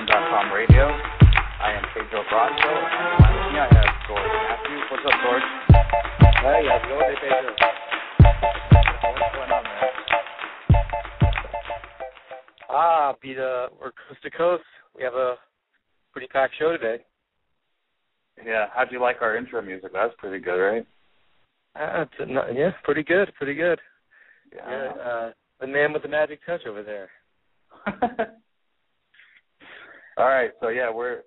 BJJScandal.com radio. I am Pedro Brasso, and with me I have George Matthews. What's up, George? Hey, how's it going, Pedro? What's going on, man? We're coast to coast. We have a pretty packed show today. Yeah, how'd you like our intro music? That's pretty good, right? Pretty good. Yeah. The man with the magic touch over there. All right, so yeah, we're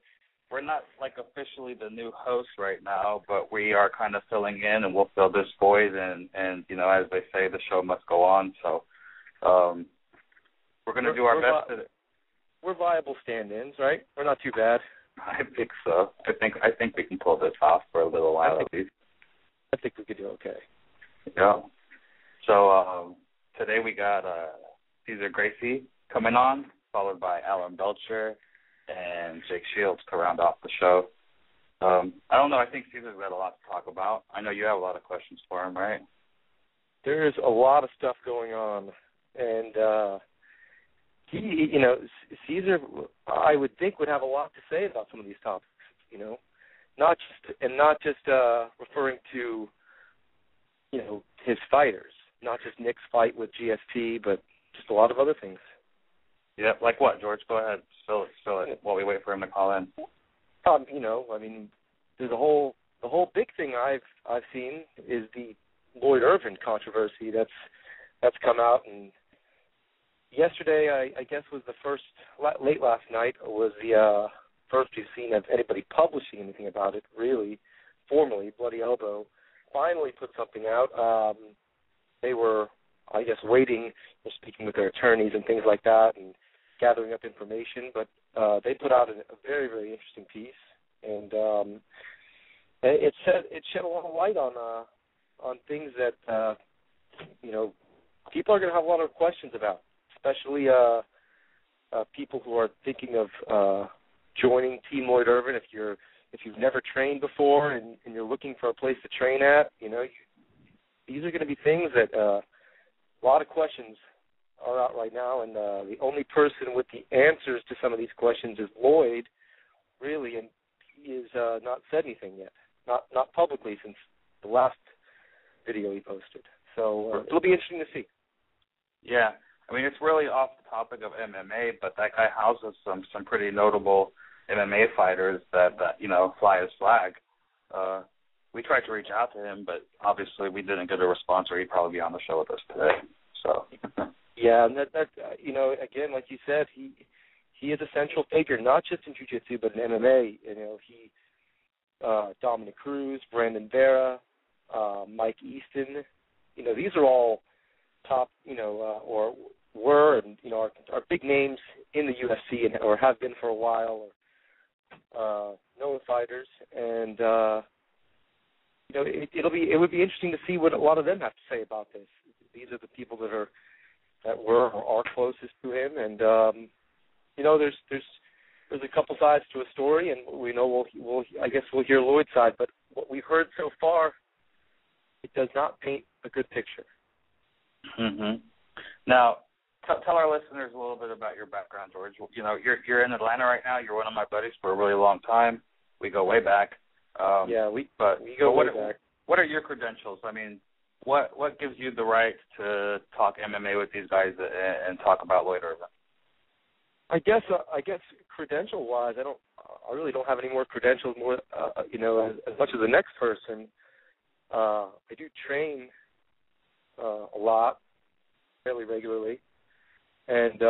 not like officially the new host right now, but we are kind of filling in, and we'll fill this void, and you know, as they say, the show must go on. So we're going to do our best today. We're viable stand-ins, right? We're not too bad. I think so. I think we can pull this off for a little while at least. I think we could do okay. Yeah. So today we got Cesar Gracie coming on, followed by Alan Belcher and Jake Shields to round off the show. I don't know. I think Cesar's got a lot to talk about. I know you have a lot of questions for him, right? There is a lot of stuff going on, and Cesar, I would think, would have a lot to say about some of these topics. You know, not just referring to, you know, his fighters, not just Nick's fight with GSP, but just a lot of other things. Yeah, like what, George? Go ahead, spill it while we wait for him to call in. There's the whole big thing I've seen is the Lloyd Irvin controversy that's come out, and yesterday I guess was the first, late last night was the first we've seen of anybody publishing anything about it really formally. Bloody Elbow finally put something out. They were, I guess, waiting, speaking with their attorneys and things like that, and gathering up information. But they put out a very, very interesting piece, and it shed a lot of light on things that people are going to have a lot of questions about, especially people who are thinking of joining Team Lloyd Irvin. If you've never trained before and you're looking for a place to train at, these are going to be things that a lot of questions are out right now, and the only person with the answers to some of these questions is Lloyd, really, and he has not said anything yet, not publicly since the last video he posted. So it'll be interesting to see. Yeah, I mean, it's really off the topic of MMA, but that guy houses some pretty notable MMA fighters that fly his flag. We tried to reach out to him, but obviously we didn't get a response, or he'd probably be on the show with us today. So. Yeah, and that again, like you said, he is a central figure, not just in jiu-jitsu, but in MMA. He Dominic Cruz, Brandon Vera, Mike Easton. These are all top, or were, and are big names in the UFC or have been for a while, or known fighters, and it would be interesting to see what a lot of them have to say about this. These are the people that were or are closest to him, and there's a couple sides to a story, and I guess we'll hear Lloyd's side, but what we've heard so far, it does not paint a good picture. Mm-hmm. Now, tell our listeners a little bit about your background, George. You're in Atlanta right now. You're one of my buddies for a really long time. We go way back. We go way back. What are your credentials? I mean, what gives you the right to talk MMA with these guys and talk about Lloyd Irvin? I guess credential-wise, I really don't have any more credentials as much as the next person. I do train a lot, fairly regularly, and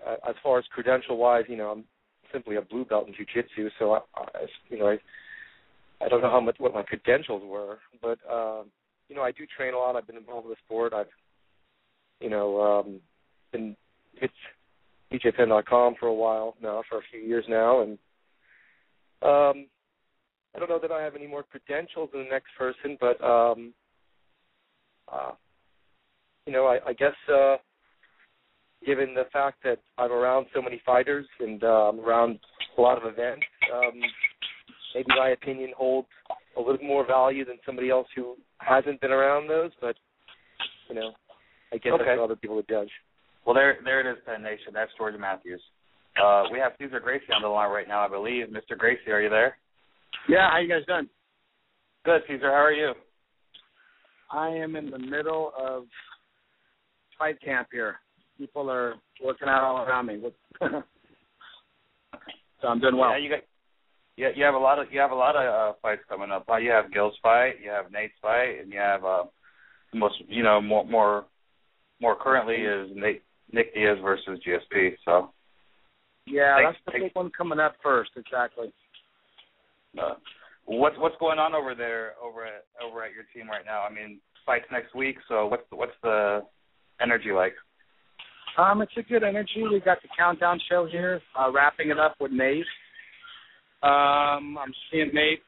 as far as credential-wise, I'm simply a blue belt in jiu-jitsu, so I don't know what my credentials were, but I do train a lot. I've been involved with the sport. I've been with BJJ.com for a while now, for a few years now, and I don't know that I have any more credentials than the next person, but I guess given the fact that I'm around so many fighters and around a lot of events, maybe my opinion holds a little more value than somebody else who hasn't been around those, but, I guess that's what other people would judge. Well, there it is, Penn Nation. That's George Matthews. We have Cesar Gracie on the line right now, I believe. Mr. Gracie, are you there? Yeah, how you guys doing? Good, Cesar. How are you? I am in the middle of fight camp here. People are working out all around me. So I'm doing well. Yeah, you have a lot of fights coming up. You have Gil's fight, you have Nate's fight, and you have more currently is Nick Diaz versus GSP. So yeah, that's the big one coming up first. Exactly. What's going on over there over at your team right now? I mean, fights next week. So what's the energy like? It's a good energy. We got the countdown show here, wrapping it up with Nate. I'm seeing Nate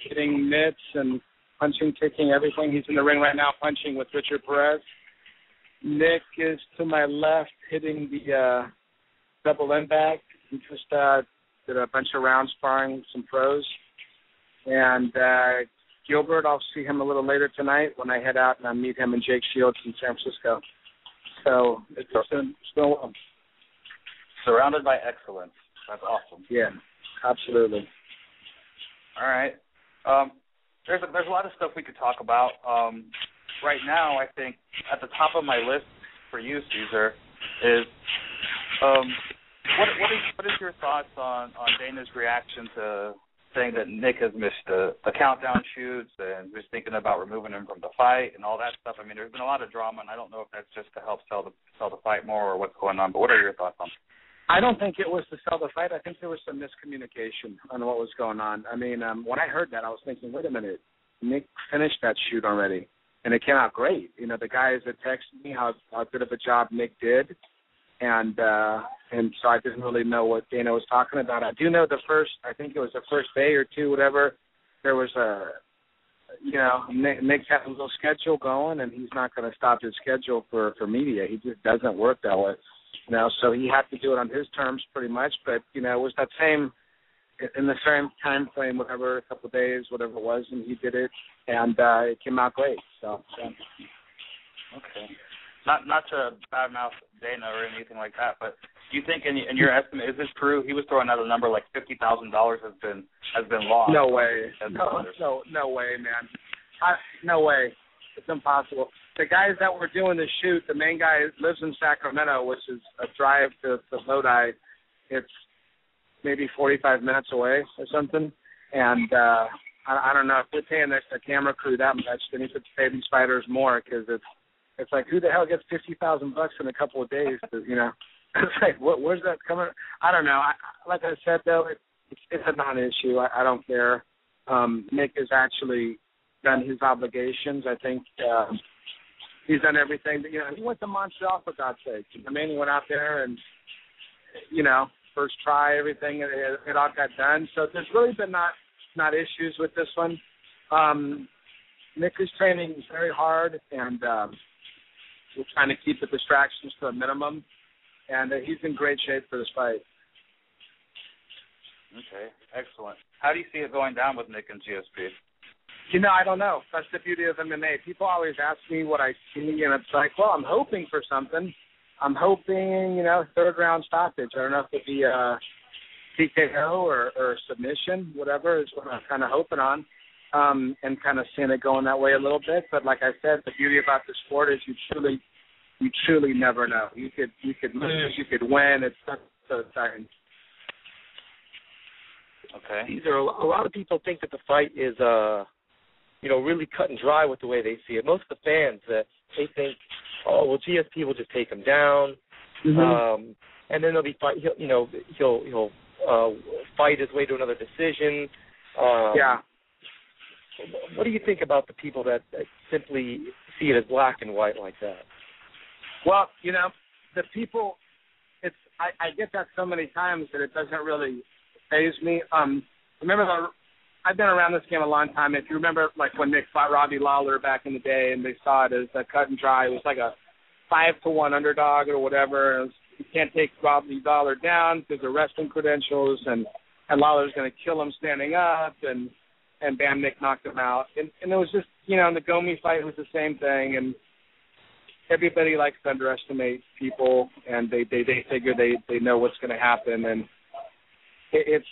hitting mitts and punching, kicking, everything. He's in the ring right now punching with Richard Perez. Nick is to my left hitting the double end bag. He just did a bunch of rounds sparring with some pros. And Gilbert, I'll see him a little later tonight when I head out and I meet him and Jake Shields in San Francisco. So it's still well. Surrounded by excellence. That's awesome. Yeah, absolutely. All right. There's a lot of stuff we could talk about. Right now, I think at the top of my list for you, Cesar, is what is your thoughts on Dana's reaction to saying that Nick has missed the countdown shoots and was thinking about removing him from the fight and all that stuff? I mean, there's been a lot of drama, and I don't know if that's just to help sell the fight more or what's going on. But what are your thoughts on it? I don't think it was to sell the fight. I think there was some miscommunication on what was going on. I mean, when I heard that, I was thinking, wait a minute, Nick finished that shoot already, and it came out great. You know, the guys that texted me how good of a job Nick did, and so I didn't really know what Dana was talking about. I do know I think it was the first day or two, whatever, there was Nick's had a little schedule going, and he's not going to stop his schedule for media. He just doesn't work that way. So he had to do it on his terms pretty much, but, it was that in the same time frame, whatever, a couple of days, whatever it was, and he did it, and it came out great. So. Okay. Not to badmouth Dana or anything like that, but do you think in your estimate, is this true? He was throwing out a number like $50,000 has been lost. No way. No way, man. No way. It's impossible. The guys that were doing the shoot, the main guy lives in Sacramento, which is a drive to Lodi. It's maybe 45 minutes away or something. And I don't know, if we're paying the camera crew that much, then he could pay these fighters more, because it's like, who the hell gets $50,000 in a couple of days? It's like, where's that coming? I don't know. Like I said, though, it's a non-issue. I don't care. Nick has actually done his obligations. I think he's done everything. He went to Montreal, for God's sake. I mean, he went out there and, first try, everything, it all got done. So there's really been not issues with this one. Nick is training very hard, and we're trying to keep the distractions to a minimum, and he's in great shape for this fight. Okay, excellent. How do you see it going down with Nick and GSP? I don't know. That's the beauty of MMA. People always ask me what I see, and it's like, well, I'm hoping for something. I'm hoping, third round stoppage. I don't know if it'd be TKO or submission, whatever is what I'm kind of hoping on, and kind of seeing it going that way a little bit. But like I said, the beauty about the sport is you truly never know. You could lose, you could win. It's so exciting. Okay. These are a lot of people think that the fight is really cut and dry with the way they see it. Most of the fans that they think, GSP will just take him down, and then there'll be fight. He'll fight his way to another decision. Yeah. What do you think about the people that simply see it as black and white like that? Well, the people, I get that so many times that it doesn't really faze me. Remember, I've been around this game a long time. If you remember, like when Nick fought Robbie Lawler back in the day, and they saw it as a cut and dry, it was like a 5-1 underdog or whatever. You can't take Robbie Lawler down because of wrestling credentials, and Lawler's going to kill him standing up, and bam, Nick knocked him out. And it was just, and the Gomi fight was the same thing. And everybody likes to underestimate people, and they figure they know what's going to happen, and it's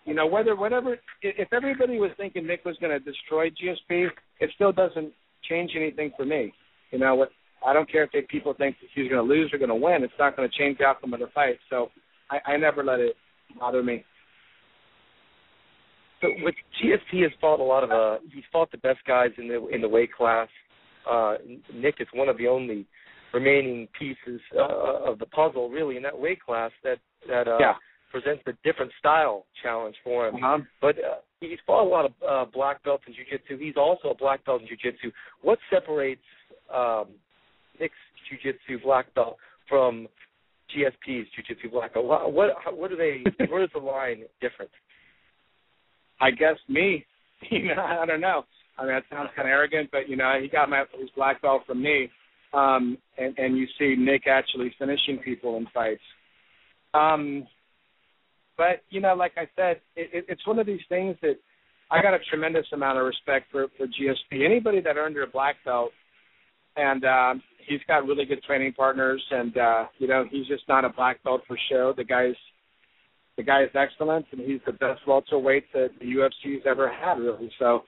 if everybody was thinking Nick was going to destroy GSP, it still doesn't change anything for me. You know what? I don't care if people think that he's going to lose or going to win. It's not going to change the outcome of the fight. So I never let it bother me. So with GSP has fought a lot of he's fought the best guys in the weight class. Nick is one of the only remaining pieces of the puzzle, really, in that weight class that presents a different style challenge for him. Uh-huh. But he's fought a lot of black belts in jiu-jitsu. He's also a black belt in jiu-jitsu. What separates Nick's jiu-jitsu black belt from GSP's jiu-jitsu black belt? What are they? Where is the line different? I guess me. I don't know. I mean, that sounds kind of arrogant, but he got his black belt from me. And you see Nick actually finishing people in fights. But like I said, it's one of these things that I got a tremendous amount of respect for GSP. Anybody that earned a black belt, and he's got really good training partners, and he's just not a black belt for show. The guy is excellent, and he's the best welterweight that the UFC's ever had, really. So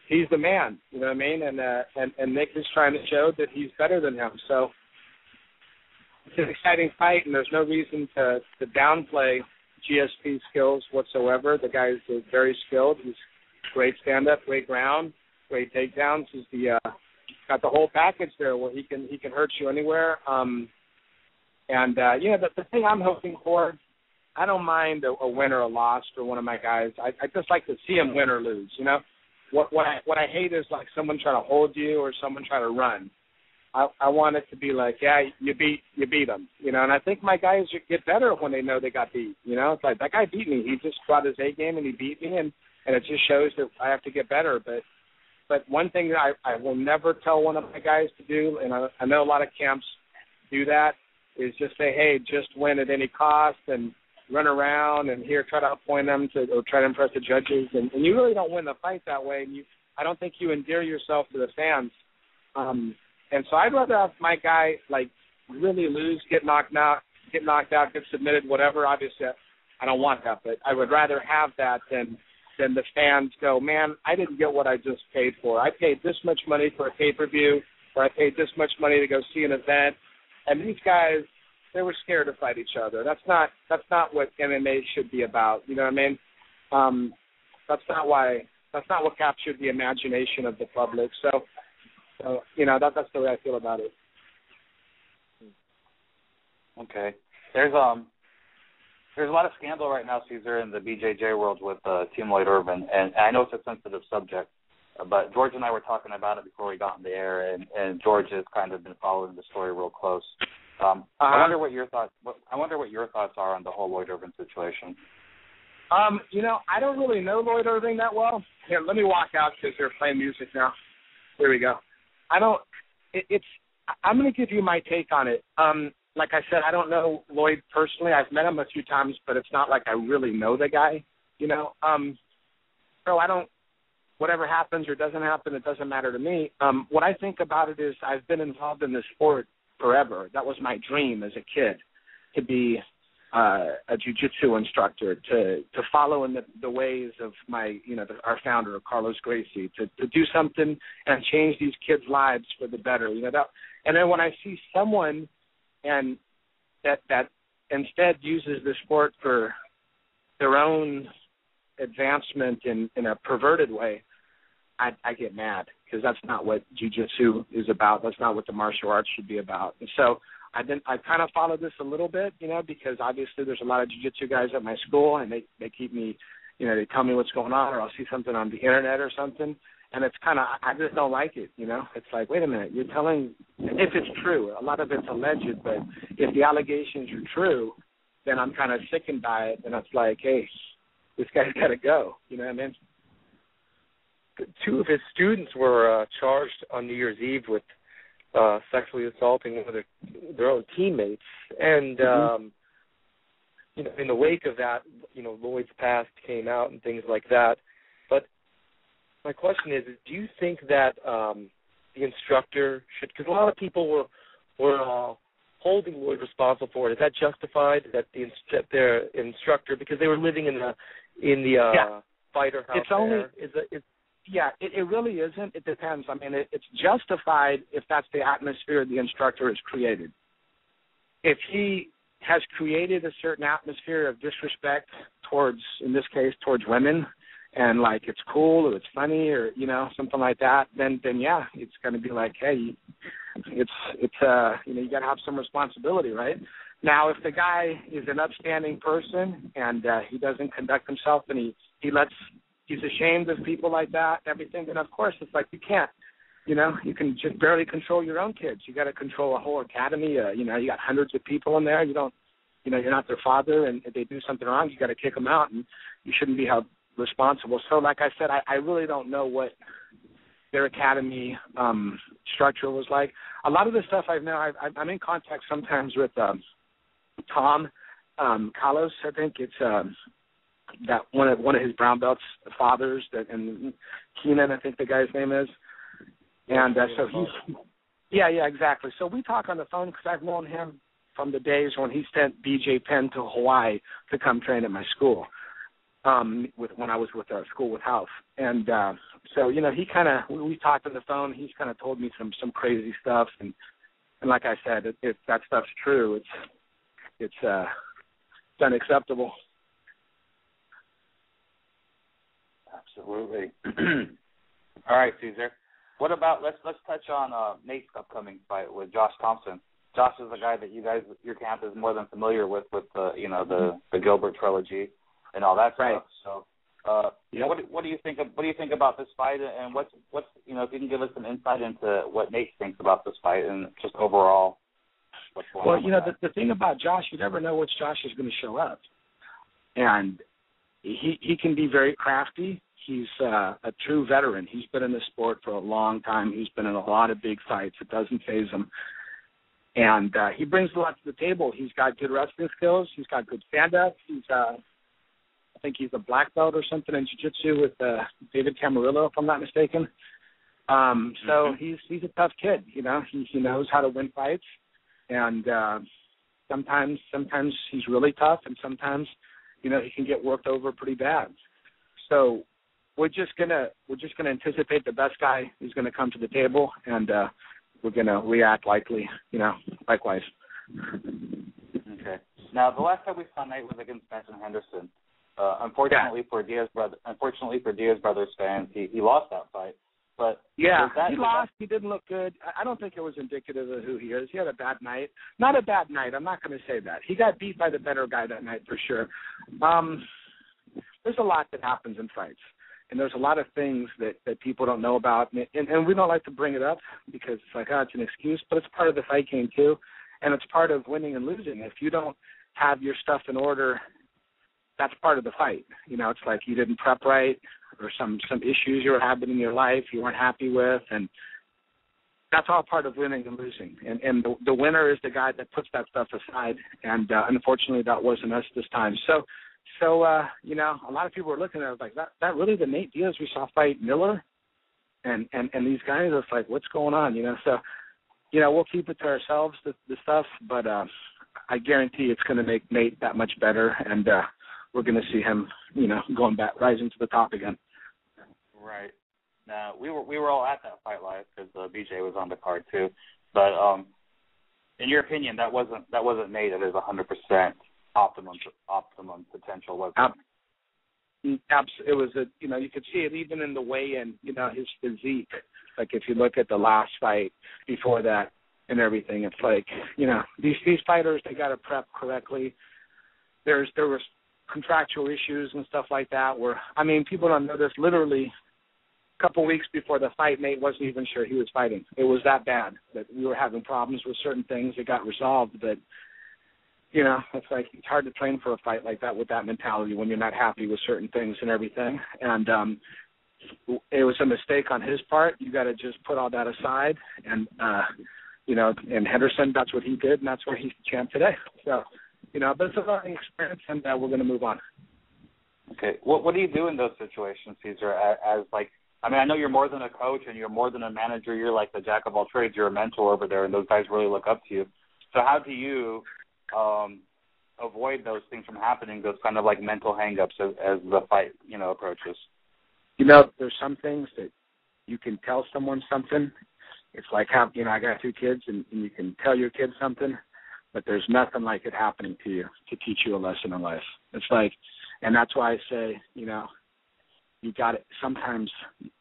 he's the man, you know what I mean? And Nick is trying to show that he's better than him. So it's an exciting fight, and there's no reason to downplay GSP's skills whatsoever. The guy is very skilled. He's great stand-up, great ground, great takedowns. He's got the whole package there where he can hurt you anywhere. The thing I'm hoping for, I don't mind a win or a loss for one of my guys. I just like to see him win or lose. What I hate is like someone trying to hold you or someone trying to run. I want it to be like, you beat them, and I think my guys get better when they know they got beat. It's like, that guy beat me. He just brought his A game and he beat me, and it just shows that I have to get better. But one thing that I will never tell one of my guys to do, and I know a lot of camps do that, is just say, hey, just win at any cost and run around and try to appoint them or try to impress the judges. And you really don't win the fight that way. And I don't think you endear yourself to the fans. And so I'd rather have my guy, like, really lose, get knocked out, get submitted, whatever. Obviously, I don't want that, but I would rather have that than the fans go, man, I didn't get what I just paid for. I paid this much money for a pay-per-view, or I paid this much money to go see an event. And these guys, they were scared to fight each other. That's not what MMA should be about. You know what I mean? That's not what captured the imagination of the public. So that's the way I feel about it. Okay. There's a lot of scandal right now, Cesar, in the BJJ world with Team Lloyd Irvin, and I know it's a sensitive subject, but George and I were talking about it before we got on the air, and George has kind of been following the story real close. I wonder what your thoughts are on the whole Lloyd Irvin situation. I don't really know Lloyd Irvin that well. Here, let me walk out because they're playing music now. Here we go. I'm going to give you my take on it. Like I said, I don't know Lloyd personally. I've met him a few times, but it's not like I really know the guy, So I don't, whatever happens or doesn't happen, it doesn't matter to me. What I think about it is I've been involved in this sport forever. That was my dream as a kid, to be a jiu-jitsu instructor, to follow in the ways of our founder, Carlos Gracie, to do something and change these kids' lives for the better. And then when I see someone and that instead uses the sport for their own advancement in a perverted way, I get mad, because that's not what jiu-jitsu is about. That's not what the martial arts should be about. And so I kind of follow this a little bit, because obviously there's a lot of jiu-jitsu guys at my school, and they keep me, they tell me what's going on, or I'll see something on the internet or something, and it's kind of, I just don't like it, It's like, wait a minute, you're telling, if it's true, a lot of it's alleged, but if the allegations are true, then I'm kind of sickened by it, and it's like, hey, this guy's got to go, you know what I mean? Two of his students were charged on New Year's Eve with sexually assaulting one of their own teammates, and in the wake of that, Lloyd's past came out and things like that. But my question is do you think that the instructor should? Because a lot of people were holding Lloyd responsible for it. Is that justified? That their instructor, because they were living in the fighter house. It's only it really isn't. It depends. I mean, it's justified if that's the atmosphere the instructor has created. If he has created a certain atmosphere of disrespect towards, in this case, towards women, and like it's cool or it's funny or something like that, then yeah, it's going to be like, hey, it's you got to have some responsibility, right? Now, if the guy is an upstanding person and he doesn't conduct himself and he's ashamed of people like that, everything, then of course it's like you can't. You can just barely control your own kids. You got to control a whole academy. You got hundreds of people in there. You don't, you're not their father, and if they do something wrong, you got to kick them out, and you shouldn't be held responsible. So, like I said, I really don't know what their academy structure was like. A lot of the stuff I'm in contact sometimes with Tom Carlos. I think it's that one of his brown belts fathers, and Keenan, I think the guy's name is. And so he's, exactly. So we talk on the phone because I've known him from the days when he sent BJ Penn to Hawaii to come train at my school, when I was with our school with House. And so, he we talked on the phone. He's kind of told me some crazy stuff. And like I said, if that stuff's true, it's unacceptable. Absolutely. All right, Cesar. What about let's touch on Nate's upcoming fight with Josh Thompson. Josh is a guy that your camp is more than familiar with the Gilbert trilogy and all that right. stuff. So, what do you think? What do you think about this fight? And what's if you can give us some insight into what Nate thinks about this fight and just overall what's going on? Well, the thing about Josh, you never know which Josh is going to show up, and he can be very crafty. He's a true veteran. He's been in the sport for a long time. He's been in a lot of big fights. It doesn't faze him. And he brings a lot to the table. He's got good wrestling skills. He's got good stand-up. I think he's a black belt or something in jiu-jitsu with David Camarillo, if I'm not mistaken. So he's a tough kid. He knows how to win fights. And sometimes he's really tough, and sometimes he can get worked over pretty bad. So we're just gonna anticipate the best guy who's gonna come to the table, and we're gonna react likewise. Okay. Now, the last time we saw Nate was against Benson Henderson. Unfortunately for Diaz Brothers fans, he lost that fight. But he lost. He didn't look good. I don't think it was indicative of who he is. He had a bad night. Not a bad night. I'm not going to say that. He got beat by the better guy that night for sure. There's a lot that happens in fights. And there's a lot of things that people don't know about, and we don't like to bring it up because it's like, it's an excuse, but it's part of the fight game too, and it's part of winning and losing. If you don't have your stuff in order, that's part of the fight. It's like you didn't prep right, or some issues you were having in your life you weren't happy with, and that's all part of winning and losing. And the winner is the guy that puts that stuff aside, and unfortunately that wasn't us this time. So a lot of people were looking at it like, that really the Nate Diaz we saw fight Miller? And these guys, it's like, what's going on? So, we'll keep it to ourselves, the stuff, but I guarantee it's going to make Nate that much better, and we're going to see him, going back, rising to the top again. Right. Now, we were all at that fight live because BJ was on the card too. But in your opinion, that wasn't Nate at his 100% optimum potential, was it? It was you could see it even in the weigh-in, his physique. Like if you look at the last fight before that and everything, it's like, these fighters, they got to prep correctly. There was contractual issues and stuff like that where, people don't know this, literally a couple weeks before the fight, Nate wasn't even sure he was fighting. It was that bad that we were having problems with certain things that got resolved, but it's like it's hard to train for a fight like that with that mentality when you're not happy with certain things and everything. And it was a mistake on his part. You got to just put all that aside. And, and Henderson, that's what he did, and that's why he's the champ today. So, but it's a learning experience, and we're going to move on. Okay. What do you do in those situations, Cesar, as like I mean, I know you're more than a coach and you're more than a manager. You're like the jack of all trades. You're a mentor over there, and those guys really look up to you. So how do you avoid those things from happening, those kind of like mental hang-ups as the fight, approaches? There's some things that you can tell someone something. It's like how, I got 2 kids, and you can tell your kids something, but there's nothing like it happening to you to teach you a lesson in life. It's like, and that's why I say, you got it. Sometimes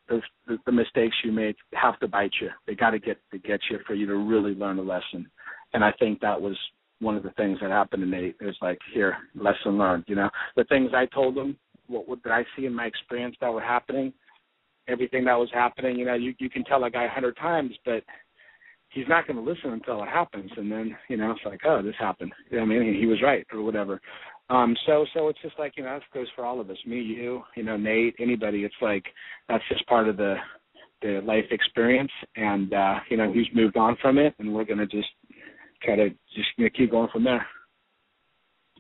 the mistakes you make have to bite you. They got to get you for you to really learn a lesson. And I think that was one of the things that happened to Nate. It was like, here, lesson learned. The things I told him, what did I see in my experience that were happening, everything that was happening. You can tell a guy 100 times, but he's not going to listen until it happens. And then, it's like, oh, this happened. He was right or whatever. So it's just like, that goes for all of us, me, you, Nate, anybody. It's like that's just part of the life experience. And, he's moved on from it, and we're going to just try to keep going from there.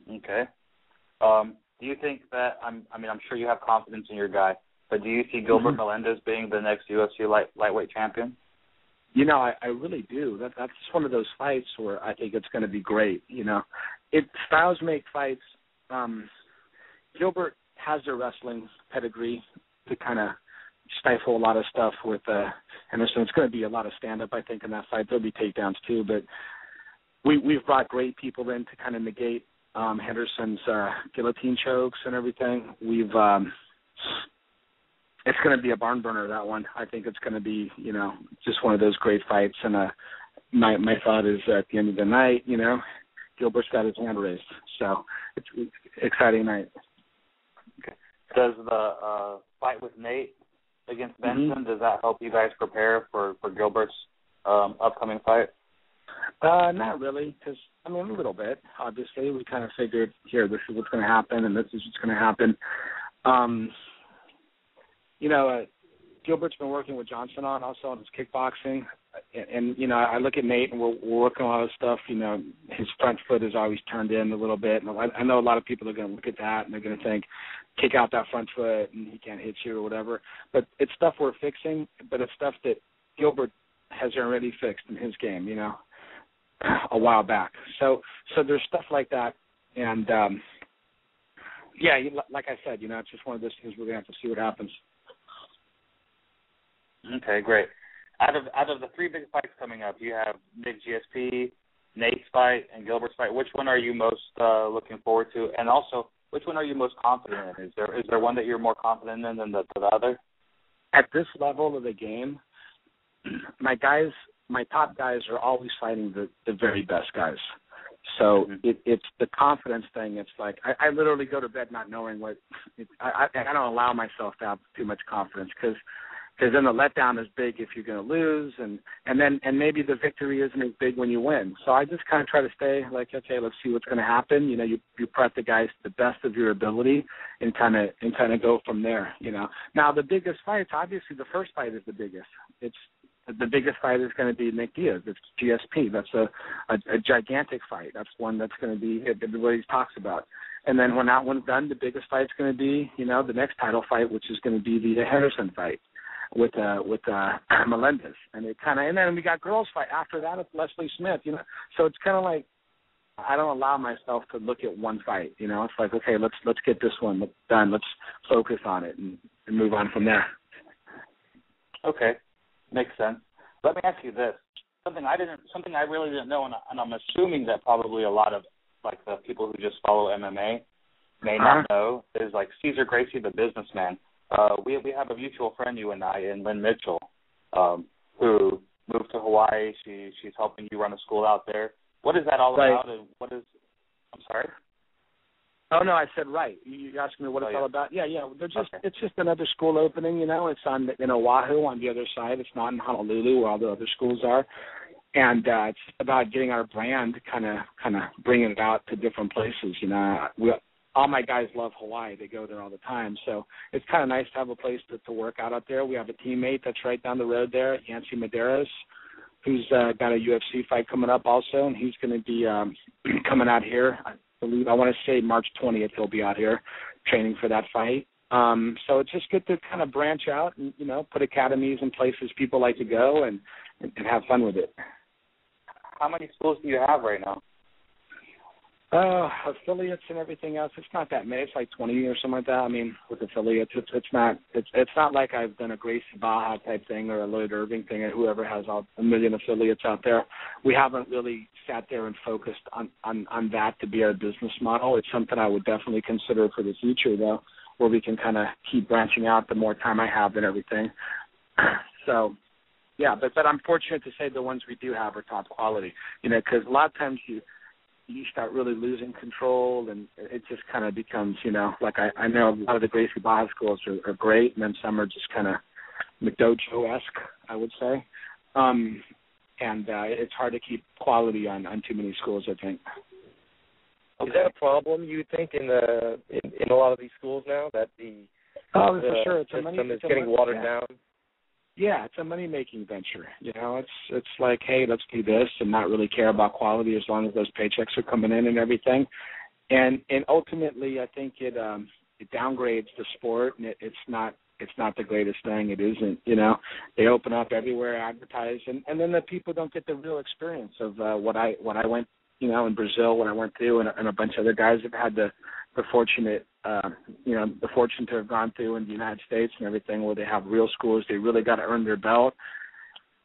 Okay. Do you think that, I'm sure you have confidence in your guy, but do you see Gilbert Melendez being the next UFC lightweight champion? I really do. That's just one of those fights where I think it's going to be great. Styles make fights. Gilbert has a wrestling pedigree to kind of stifle a lot of stuff with Henderson. It's going to be a lot of stand-up, I think, in that fight. There'll be takedowns, too. But we've brought great people in to kind of negate Henderson's guillotine chokes and everything. It's going to be a barn burner, that one. I think it's going to be, just one of those great fights. And my thought is at the end of the night, Gilbert's got his hand raised. So it's an exciting night. Okay. Does the fight with Nate against Benson, does that help you guys prepare for Gilbert's upcoming fight? Not really, because, a little bit. Obviously, we kind of figured, here, this is what's going to happen, and this is what's going to happen. Gilbert's been working with Johnson also on his kickboxing. And I look at Nate, and we're working on a lot of stuff. His front foot is always turned in a little bit. And I know a lot of people are going to look at that, and they're going to think, kick out that front foot, and he can't hit you or whatever. But it's stuff we're fixing, but it's stuff that Gilbert has already fixed in his game, a while back. So there's stuff like that. And, like I said, it's just one of those things we're going to have to see what happens. Okay, great. Out of the 3 big fights coming up, you have Big GSP, Nate's fight, and Gilbert's fight. Which one are you most looking forward to? And also, which one are you most confident in? Is there one that you're more confident in than the other? At this level of the game, my top guys are always fighting the very best guys. So it's the confidence thing. It's like I literally go to bed not knowing what I don't allow myself to have too much confidence because then the letdown is big if you're going to lose, and maybe the victory isn't as big when you win. So I just kind of try to stay like, okay, let's see what's going to happen. You prep the guys to the best of your ability and kind of go from there. Now the biggest fights, obviously, the first fight is the biggest. The biggest fight is going to be Nick Diaz. It's GSP. That's a gigantic fight. That's one that's going to be everybody talks about. And then when that one's done, the biggest fight's going to be, the next title fight, which is going to be the Henderson fight with Melendez. And then we got girls fight after that. It's Leslie Smith. So it's kind of like I don't allow myself to look at one fight. It's like, okay, let's get this one done. Let's focus on it and move on from there. Okay. Makes sense. Let me ask you this: something I really didn't know, and I'm assuming that probably a lot of like the people who just follow MMA may not know is like Cesar Gracie, the businessman. We have a mutual friend, you and I, in Lynn Mitchell, who moved to Hawaii. She's helping you run a school out there. What is that all about? And what is? I'm sorry. Oh no, I said right. You asked me what it's all about. Yeah. It's just another school opening. It's in Oahu on the other side. It's not in Honolulu where all the other schools are, and it's about getting our brand, kind of bringing it out to different places. All my guys love Hawaii. They go there all the time, so it's kind of nice to have a place to work out there. We have a teammate that's right down the road there, Yancy Medeiros, who's got a UFC fight coming up also, and he's going to be coming out here. I want to say March 20th he'll be out here training for that fight. So it's just good to kind of branch out and, you know, put academies in places people like to go and have fun with it. How many schools do you have right now? Affiliates and everything else, it's not that many. It's like 20 or something like that. I mean, with affiliates, it's not like I've done a Gracie Baja type thing or a Lloyd Irvin thing or whoever has a million affiliates out there. We haven't really sat there and focused on that to be our business model. It's something I would definitely consider for the future, though, where we can kind of keep branching out the more time I have and everything. So, yeah, but I'm fortunate to say the ones we do have are top quality, you know, because a lot of times you start really losing control, and it just kind of becomes, you know, like I know a lot of the Gracie Baja schools are great, and then some are just kind of McDojo-esque, I would say. And it's hard to keep quality on too many schools, I think. Is that a problem, you think, in a lot of these schools now, that the for sure. It's system is getting watered down? Yeah, it's a money-making venture. You know, it's like, hey, let's do this and not really care about quality as long as those paychecks are coming in and everything. And ultimately, I think it downgrades the sport, and it's not the greatest thing. It isn't. You know, they open up everywhere, advertise, and then the people don't get the real experience of what I went, you know, in Brazil, what I went through, and a bunch of other guys have had the fortune to have gone through in the United States and everything, where they have real schools. They really got to earn their belt.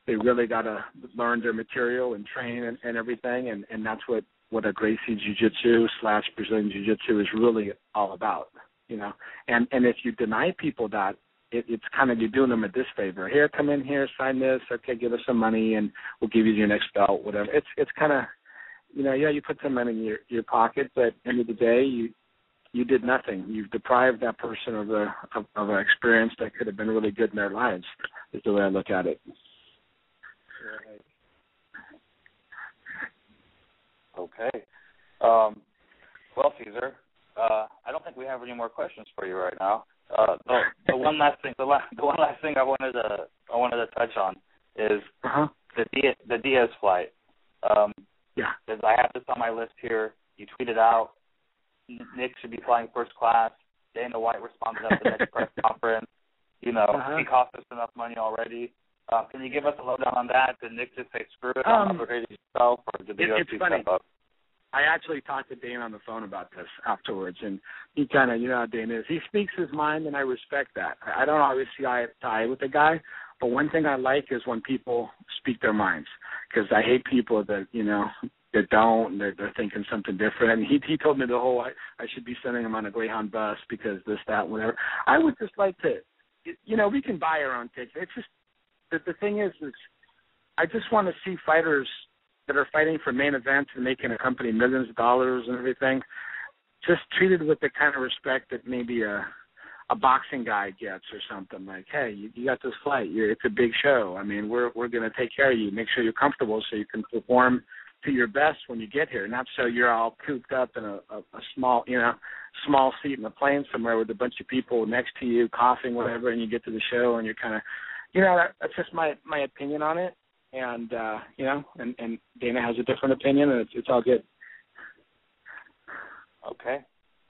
They really got to learn their material and train and everything, and that's what a Gracie Jiu-Jitsu / Brazilian Jiu-Jitsu is really all about, you know. And if you deny people that, it's kind of, you're doing them a disfavor. Here, come in here, sign this, okay, give us some money, and we'll give you your next belt, whatever. It's kind of, you know, yeah, you put some money in your pocket, but at the end of the day, you did nothing. You've deprived that person of an experience that could have been really good in their lives, is the way I look at it. Right. Okay. Well, Cesar, I don't think we have any more questions for you right now. The one last thing I wanted to touch on is the Diaz flight. Yeah. Because I have this on my list here. You tweeted out, Nick should be flying first class. Dana White responded at the next press conference. You know, he cost us enough money already. Can you give us a lowdown on that? Did Nick just say screw it, I'm upgrading yourself, or did the UFC step up? I actually talked to Dana on the phone about this afterwards, and he kind of, you know how Dana is. He speaks his mind, and I respect that. I don't always see eye to eye with the guy, but one thing I like is when people speak their minds, because I hate people that, you know, that don't, and they're thinking something different. And he told me the whole, I should be sending him on a Greyhound bus because this, that, whatever. I would just like to, you know, we can buy our own tickets. It's just, the thing is I just want to see fighters that are fighting for main events and making a company millions of dollars and everything, just treated with the kind of respect that maybe a boxing guy gets or something. Like, hey, you got this fight. It's a big show. I mean, we're going to take care of you, make sure you're comfortable so you can perform to your best when you get here, not so you're all cooped up in a small seat in a plane somewhere with a bunch of people next to you coughing, whatever, and you get to the show and you're kind of, you know, that's just my opinion on it. And, you know, and Dana has a different opinion, and it's all good. Okay.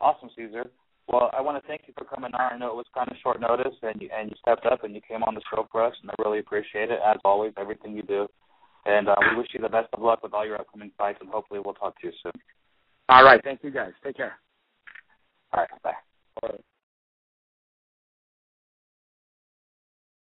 Awesome, Cesar. Well, I want to thank you for coming on. I know it was kind of short notice, and you stepped up and you came on the show for us, and I really appreciate it, as always, everything you do. And we wish you the best of luck with all your upcoming fights, and hopefully we'll talk to you soon. All right. Thank you, guys. Take care. All right. Bye. All right.